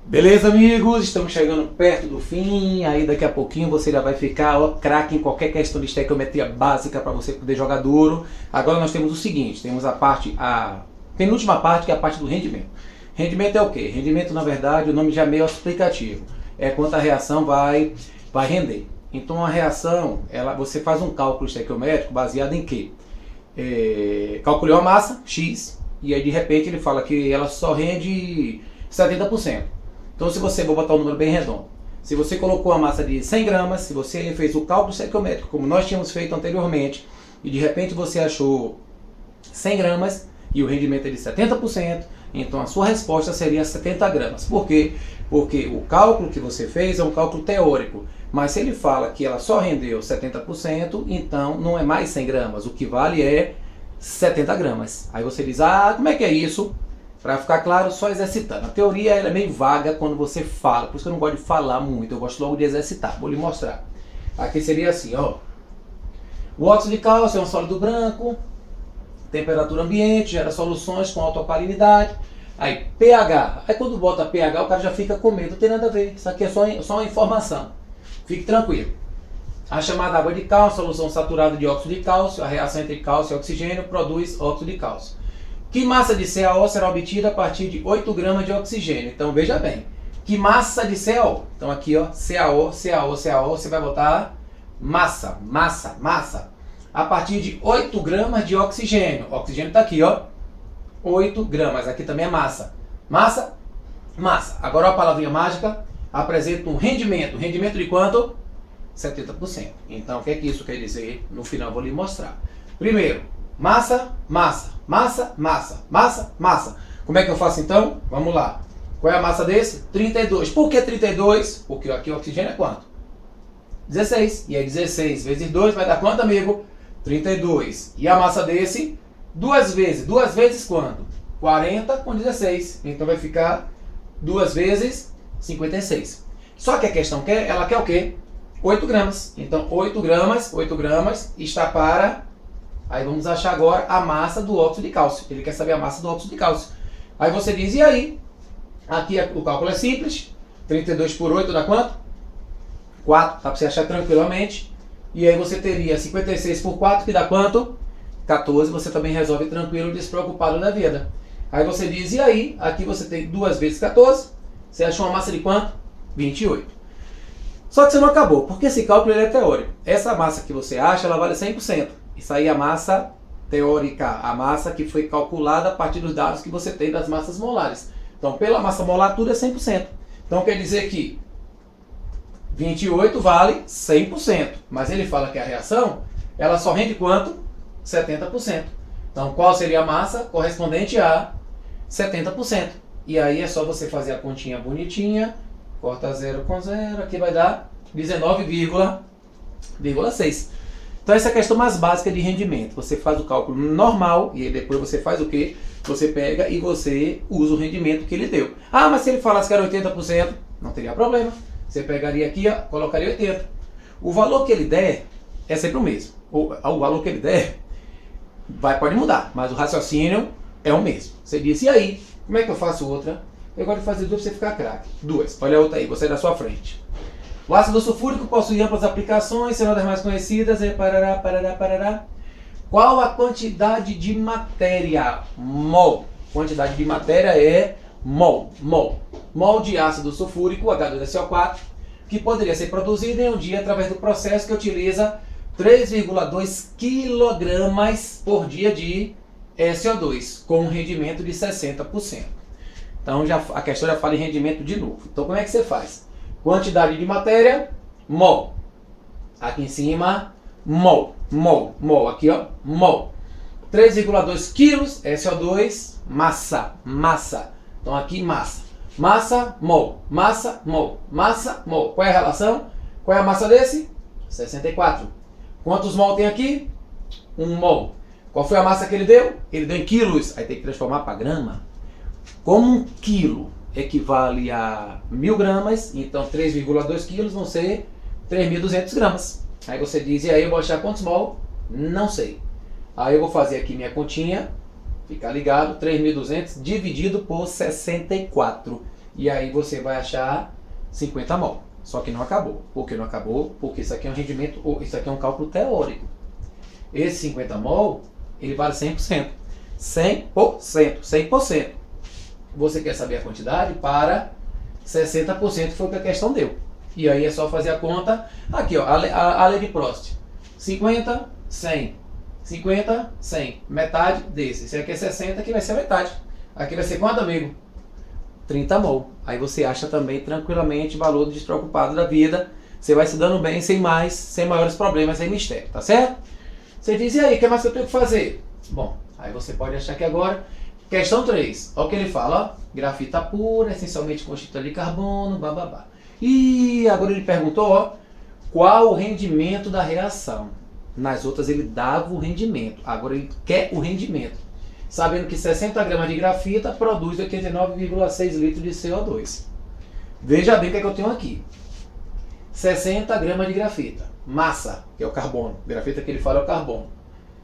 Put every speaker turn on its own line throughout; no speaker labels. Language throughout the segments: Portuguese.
Beleza, amigos? Estamos chegando perto do fim. Aí daqui a pouquinho você já vai ficar craque em qualquer questão de estequiometria básica para você poder jogar duro. Agora nós temos o seguinte, temos a penúltima parte, que é a parte do rendimento. Rendimento é o quê? Rendimento, na verdade, o nome já é meio explicativo. É quanto a reação vai render. Então a reação, você faz um cálculo estequiométrico baseado em quê? Calculou a massa, X, e aí de repente ele fala que ela só rende 70%. Então, se você, vou botar um número bem redondo, se você colocou a massa de 100 gramas, se você fez o cálculo estequiométrico, como nós tínhamos feito anteriormente, e de repente você achou 100 gramas e o rendimento é de 70%, então a sua resposta seria 70 gramas. Por quê? Porque o cálculo que você fez é um cálculo teórico, mas se ele fala que ela só rendeu 70%, então não é mais 100 gramas, o que vale é 70 gramas. Aí você diz, como é que é isso? Para ficar claro, só exercitando. A teoria ela é meio vaga quando você fala, por isso que eu não gosto de falar muito, eu gosto logo de exercitar. Vou lhe mostrar. Aqui seria assim, ó. O óxido de cálcio é um sólido branco, temperatura ambiente, gera soluções com alta alcalinidade. Aí, pH. Aí quando bota pH, o cara já fica com medo, não tem nada a ver. Isso aqui é só uma informação. Fique tranquilo. A chamada água de cálcio, solução saturada de óxido de cálcio, a reação entre cálcio e oxigênio produz óxido de cálcio. Que massa de CaO será obtida a partir de 8 gramas de oxigênio? Então veja bem, que massa de CaO? Então aqui ó, CaO, você vai botar massa. A partir de 8 gramas de oxigênio. O oxigênio está aqui ó, 8 gramas, aqui também é massa. Massa. Agora a palavrinha mágica apresenta um rendimento. Rendimento de quanto? 70%. Então o que é que isso quer dizer? No final eu vou lhe mostrar. Primeiro, massa. Como é que eu faço então? Vamos lá. Qual é a massa desse? 32. Por que 32? Porque aqui o oxigênio é quanto? 16. E aí 16 vezes 2 vai dar quanto, amigo? 32. E a massa desse? Duas vezes. Duas vezes quanto? 40 com 16. Então vai ficar 2 vezes 56. Só que a questão ela quer o quê? 8 gramas. Então 8 gramas está para... Aí vamos achar agora a massa do óxido de cálcio. Ele quer saber a massa do óxido de cálcio. Aí você diz, e aí? Aqui o cálculo é simples. 32 por 8 dá quanto? 4. Dá para você achar tranquilamente. E aí você teria 56 por 4, que dá quanto? 14. Você também resolve tranquilo, despreocupado da vida. Aí você diz, e aí? Aqui você tem 2 vezes 14. Você achou uma massa de quanto? 28. Só que você não acabou, porque esse cálculo ele é teórico. Essa massa que você acha, ela vale 100%. Isso aí é a massa teórica, a massa que foi calculada a partir dos dados que você tem das massas molares. Então, pela massa molar, tudo é 100%. Então, quer dizer que 28 vale 100%. Mas ele fala que a reação, ela só rende quanto? 70%. Então, qual seria a massa correspondente a 70%? E aí é só você fazer a continha bonitinha, corta 0 com 0, aqui vai dar 19,6. Então essa é a questão mais básica de rendimento. Você faz o cálculo normal e aí depois você faz o quê? Você pega e você usa o rendimento que ele deu. Mas se ele falasse que era 80%, não teria problema. Você pegaria aqui, ó, colocaria 80%. O valor que ele der é sempre o mesmo. O valor que ele der pode mudar, mas o raciocínio é o mesmo. Você disse, e aí? Como é que eu faço outra? Eu gosto de fazer 2 para você ficar craque. 2. Olha a outra aí, você é da sua frente. O ácido sulfúrico possui amplas aplicações, sendo das mais conhecidas, parará. Qual a quantidade de matéria? Mol. Quantidade de matéria é mol. Mol de ácido sulfúrico, H2SO4, que poderia ser produzido em um dia através do processo que utiliza 3,2 kg por dia de SO2, com um rendimento de 60%. Então a questão já fala em rendimento de novo. Então como é que você faz? Quantidade de matéria, mol. Aqui em cima, mol. Aqui, ó, mol. 3,2 quilos, SO2, massa. Então aqui, massa. Massa, mol. Qual é a relação? Qual é a massa desse? 64. Quantos mol tem aqui? 1 mol. Qual foi a massa que ele deu? Ele deu em quilos. Aí tem que transformar para grama. Como 1 quilo equivale a 1000 gramas, então 3,2 quilos vão ser 3.200 gramas. Aí você diz, e aí eu vou achar quantos mol? Não sei. Aí eu vou fazer aqui minha continha, fica ligado, 3.200 dividido por 64. E aí você vai achar 50 mol. Só que não acabou. Por que não acabou? Porque isso aqui é um rendimento, isso aqui é um cálculo teórico. Esse 50 mol, ele vale 100%. 100%. 100%. Você quer saber a quantidade? Para 60% foi o que a questão deu. E aí é só fazer a conta. Aqui, ó, a lei de Prost. 50, 100. 50, 100. Metade desse. Esse aqui é 60, aqui vai ser a metade. Aqui vai ser quanto, amigo? 30 mol. Aí você acha também tranquilamente o valor despreocupado da vida. Você vai se dando bem, sem maiores problemas, sem mistério, tá certo? Você diz, e aí, o que mais que eu tenho que fazer? Bom, aí você pode achar que agora... Questão 3. Olha o que ele fala, ó. Grafita pura, essencialmente constituída de carbono, bababá. E agora ele perguntou, ó, qual o rendimento da reação? Nas outras ele dava o rendimento, agora ele quer o rendimento. Sabendo que 60 gramas de grafita produz 89,6 litros de CO2. Veja bem o que é que eu tenho aqui. 60 gramas de grafita. Massa, que é o carbono. Grafita que ele fala é o carbono.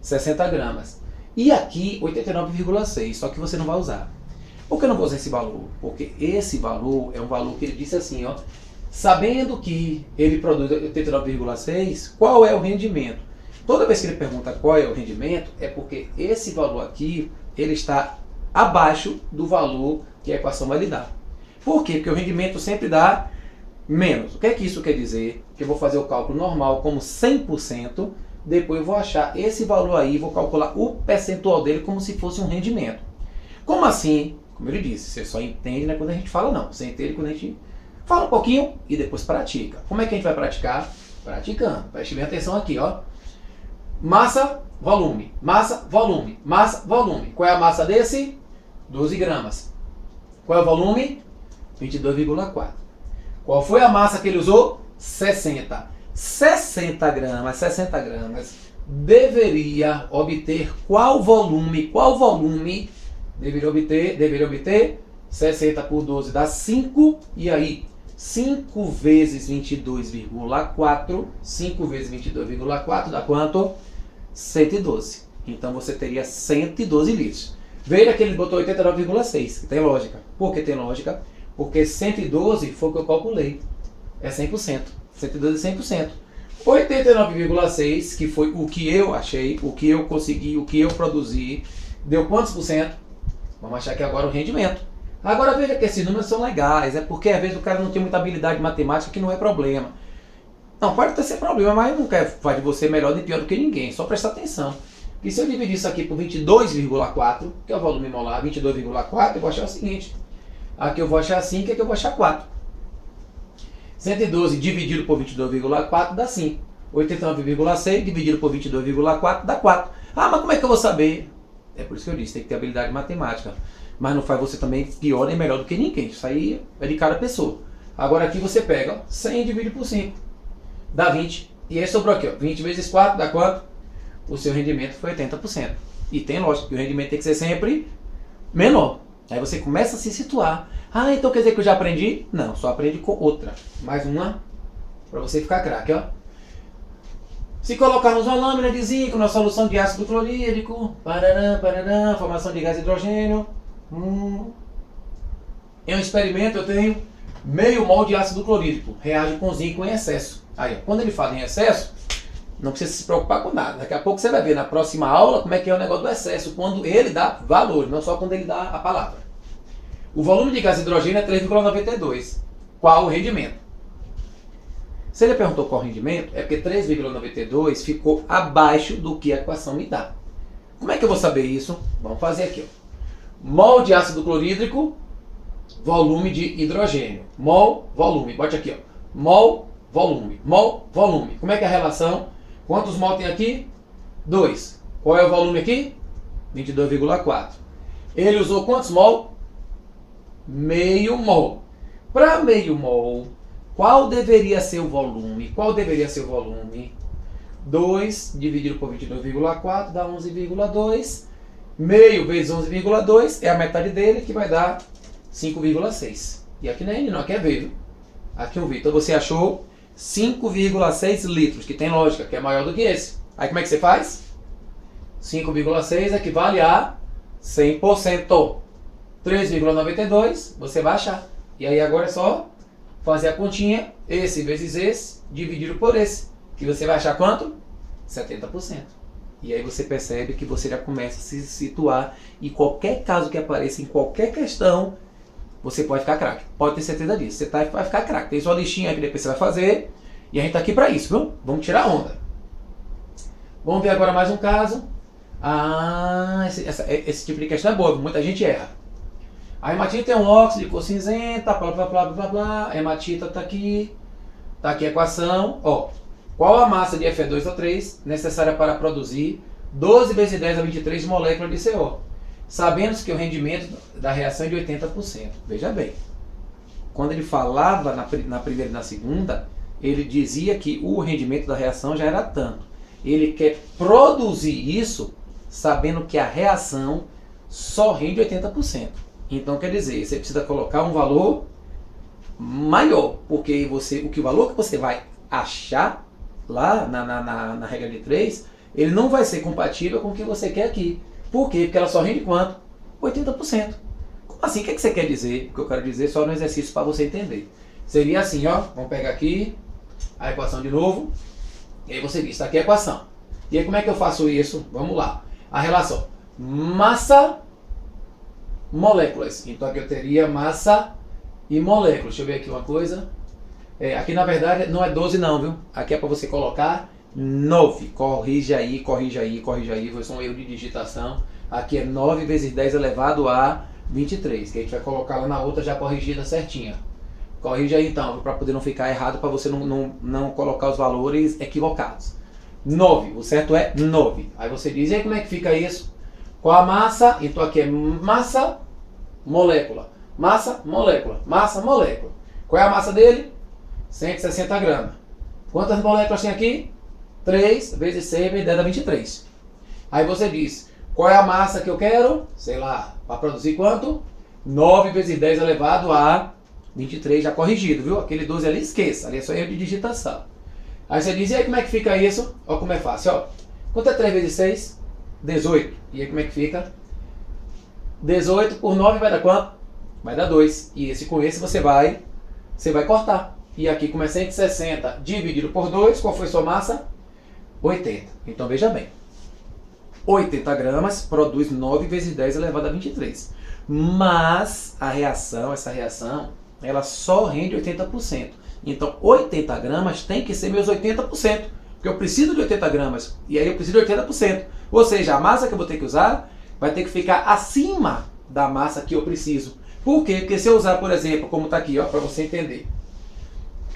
60 gramas. E aqui 89,6, só que você não vai usar. Por que eu não vou usar esse valor? Porque esse valor é um valor que ele disse assim, ó. Sabendo que ele produz 89,6, qual é o rendimento? Toda vez que ele pergunta qual é o rendimento, é porque esse valor aqui, ele está abaixo do valor que a equação vai lhe dar. Por quê? Porque o rendimento sempre dá menos. O que é que isso quer dizer? Que eu vou fazer o cálculo normal como 100%, depois eu vou achar esse valor aí, vou calcular o percentual dele como se fosse um rendimento. Como assim? Como ele disse, você só entende, né, quando a gente fala não. Você entende quando a gente fala um pouquinho e depois pratica. Como é que a gente vai praticar? Praticando. Preste bem atenção aqui, ó. Massa, volume. Massa, volume. Massa, volume. Qual é a massa desse? 12 gramas. Qual é o volume? 22,4. Qual foi a massa que ele usou? 60. 60 gramas deveria obter qual volume? Qual volume deveria obter? 60 por 12 dá 5, e aí 5 vezes 22,4, 5 vezes 22,4 dá quanto? 112. Então você teria 112 litros. Veja que ele botou 89,6, tem lógica. Por que tem lógica? Porque 112 foi o que eu calculei. É 100%. 112 é 100%. 89,6, que foi o que eu achei, o que eu consegui, o que eu produzi, deu quantos por cento? Vamos achar que agora o rendimento. Agora veja que esses números são legais, é porque às vezes o cara não tem muita habilidade matemática, que não é problema. Não, pode até ser problema, mas não quer fazer de você melhor nem pior do que ninguém, só prestar atenção. E se eu dividir isso aqui por 22,4, que é o volume molar, 22,4, eu vou achar o seguinte. Aqui eu vou achar 5, aqui eu vou achar 4. 112 dividido por 22,4 dá 5. 89,6 dividido por 22,4 dá 4. Ah, mas como é que eu vou saber? É por isso que eu disse, tem que ter habilidade matemática. Mas não faz você também pior nem melhor do que ninguém. Isso aí é de cada pessoa. Agora aqui você pega, ó, 100 dividido por 5. Dá 20. E aí sobrou aqui, ó, 20 vezes 4 dá quanto? O seu rendimento foi 80%. E tem lógica que o rendimento tem que ser sempre menor. Aí você começa a se situar. Ah, então quer dizer que eu já aprendi? Não, só aprende com outra. Mais uma para você ficar craque, ó. Se colocarmos uma lâmina de zinco na solução de ácido clorídrico, parará, formação de gás hidrogênio. Em um experimento eu tenho meio mol de ácido clorídrico. Reage com zinco em excesso. Aí, ó, quando ele fala em excesso, não precisa se preocupar com nada. Daqui a pouco você vai ver na próxima aula como é que é o negócio do excesso, quando ele dá valor, não só quando ele dá a palavra. O volume de gás hidrogênio é 3,92. Qual o rendimento? Se ele perguntou qual o rendimento, é porque 3,92 ficou abaixo do que a equação me dá. Como é que eu vou saber isso? Vamos fazer aqui, ó. Mol de ácido clorídrico, volume de hidrogênio. Mol, volume. Bote aqui, ó. Mol, volume. Mol, volume. Como é que é a relação? Quantos mol tem aqui? 2. Qual é o volume aqui? 22,4. Ele usou quantos mol? Meio mol. Para meio mol, qual deveria ser o volume? Qual deveria ser o volume? 2 dividido por 22,4 dá 11,2. Meio vezes 11,2 é a metade dele, que vai dar 5,6. E aqui não é N, não, aqui é V, viu? Aqui é um V. Então você achou 5,6 litros, que tem lógica, que é maior do que esse. Aí como é que você faz? 5,6 equivale a 100%. 3,92 você vai achar. E aí agora é só fazer a continha, esse vezes esse, dividido por esse. Que você vai achar quanto? 70%. E aí você percebe que você já começa a se situar e qualquer caso que apareça em qualquer questão, você pode ficar craque. Pode ter certeza disso. Você vai ficar craque. Tem sua listinha aí que depois você vai fazer. E a gente tá aqui para isso, viu? Vamos tirar onda. Vamos ver agora mais um caso. Esse tipo de questão é boa, muita gente erra. A hematita tem um óxido de cor cinzenta, blá blá blá blá blá. A hematita tá aqui a equação. Ó, qual a massa de Fe2O3 necessária para produzir 12 vezes 10 a 23 moléculas de CO? Sabendo que o rendimento da reação é de 80%. Veja bem, quando ele falava na primeira e na segunda, ele dizia que o rendimento da reação já era tanto. Ele quer produzir isso sabendo que a reação só rende 80%. Então quer dizer, você precisa colocar um valor maior, porque o valor que você vai achar lá na regra de 3, ele não vai ser compatível com o que você quer aqui. Por quê? Porque ela só rende quanto? 80%. Como assim? O que você quer dizer? O que eu quero dizer só no exercício para você entender. Seria assim, ó. Vamos pegar aqui a equação de novo. E aí você diz, está aqui a equação. E aí como é que eu faço isso? Vamos lá. A relação massa, moléculas. Então aqui eu teria massa e moléculas. Deixa eu ver aqui uma coisa. Aqui na verdade não é 12 não, viu? Aqui é para você colocar 9. Corrija aí, corrija aí, corrija aí. Foi só um erro de digitação. Aqui é 9 vezes 10 elevado a 23. Que a gente vai colocar lá na outra já corrigida certinha. Corrija aí então, para poder não ficar errado, para você não colocar os valores equivocados. 9, o certo é 9. Aí você diz, e aí como é que fica isso? Qual a massa? Então aqui é massa, molécula. Massa, molécula. Massa, molécula. Qual é a massa dele? 160 gramas. Quantas moléculas tem aqui? 3 vezes 100 vezes 10 a 23. Aí você diz, qual é a massa que eu quero? Sei lá, para produzir quanto? 9 vezes 10 elevado a 23, já corrigido, viu? Aquele 12 ali, esqueça. Ali é só erro de digitação. Aí você diz, e aí como é que fica isso? Olha como é fácil, ó. Quanto é 3 vezes 6? 18. E aí como é que fica? 18 por 9 vai dar quanto? Vai dar 2. E esse com esse você vai cortar. E aqui como é 160 dividido por 2, qual foi sua massa? 80. Então veja bem. 80 gramas produz 9 vezes 10 elevado a 23. Mas essa reação, ela só rende 80%. Então 80 gramas tem que ser meus 80%. Porque eu preciso de 80 gramas. E aí eu preciso de 80%. Ou seja, a massa que eu vou ter que usar vai ter que ficar acima da massa que eu preciso. Por quê? Porque se eu usar, por exemplo, como está aqui, para você entender.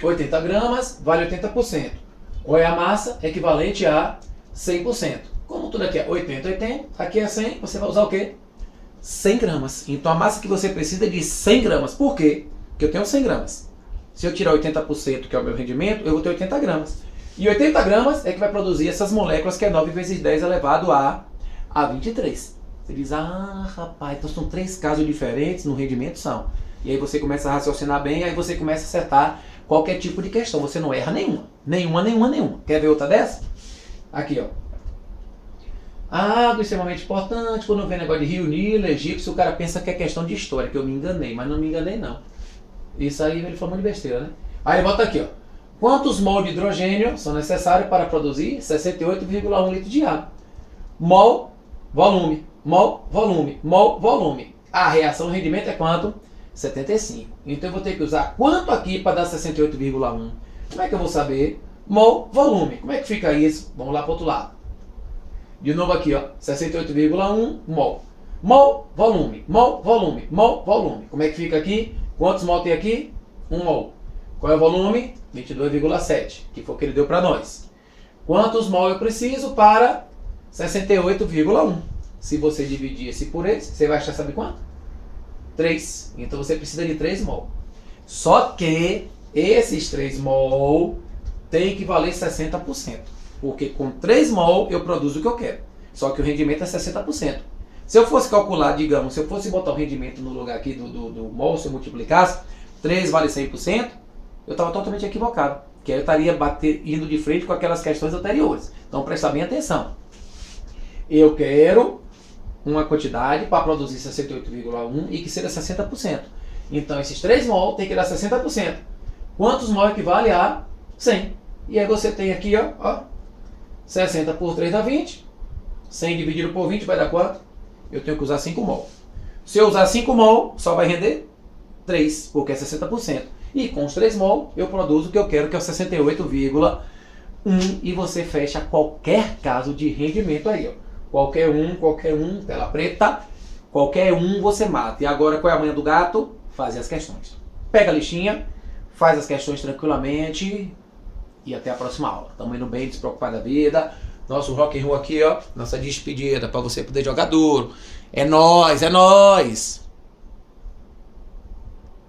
80 gramas vale 80%. Qual é a massa? Equivalente a 100%. Como tudo aqui é 80, 80, aqui é 100, você vai usar o quê? 100 gramas. Então a massa que você precisa é de 100 gramas. Por quê? Porque eu tenho 100 gramas. Se eu tirar 80%, que é o meu rendimento, eu vou ter 80 gramas. E 80 gramas é que vai produzir essas moléculas, que é 9 vezes 10 elevado a 23. Você diz, rapaz, então são 3 casos diferentes no rendimento, são. E aí você começa a raciocinar bem, aí você começa a acertar qualquer tipo de questão. Você não erra nenhuma. Nenhuma. Quer ver outra dessa? Aqui, ó. Água extremamente importante. Quando vem negócio de Rio Nilo, egípcio, o cara pensa que é questão de história, que eu me enganei, mas não me enganei não. Isso aí ele falou muito de besteira, né? Aí ele bota aqui, ó. Quantos mol de hidrogênio são necessários para produzir 68,1 litros de água? Mol, volume, mol, volume, mol, volume. A reação, o rendimento é quanto? 75. Então eu vou ter que usar quanto aqui para dar 68,1? Como é que eu vou saber? Mol, volume. Como é que fica isso? Vamos lá para o outro lado. De novo aqui, ó, 68,1 mol. Mol, volume, mol, volume, mol, volume. Como é que fica aqui? Quantos mol tem aqui? 1 mol. Qual é o volume? 22,7, que foi o que ele deu para nós. Quantos mol eu preciso para 68,1? Se você dividir esse por esse, você vai achar, sabe quanto? 3. Então você precisa de 3 mol. Só que esses 3 mol tem que valer 60%. Porque com 3 mol eu produzo o que eu quero. Só que o rendimento é 60%. Se eu fosse calcular, digamos, se eu fosse botar o rendimento no lugar aqui do mol, se eu multiplicasse, 3 vale 100%, eu estava totalmente equivocado. Que aí eu estaria indo de frente com aquelas questões anteriores. Então presta bem atenção. Eu quero uma quantidade para produzir 68,1 e que seja 60%. Então esses 3 mol tem que dar 60%. Quantos mol equivale a 100? E aí você tem aqui, ó 60 por 3 dá 20. 100 dividido por 20 vai dar quanto? Eu tenho que usar 5 mol. Se eu usar 5 mol, só vai render 3, porque é 60%. E com os 3 mol, eu produzo o que eu quero, que é o 68,1. E você fecha qualquer caso de rendimento aí, ó. Qualquer um, tela preta, qualquer um você mata. E agora, qual é a manha do gato? Fazer as questões. Pega a listinha, faz as questões tranquilamente e até a próxima aula. Tamo indo bem, despreocupado da vida. Nosso rock and roll aqui, ó. Nossa despedida para você poder jogar duro. É nóis, é nóis!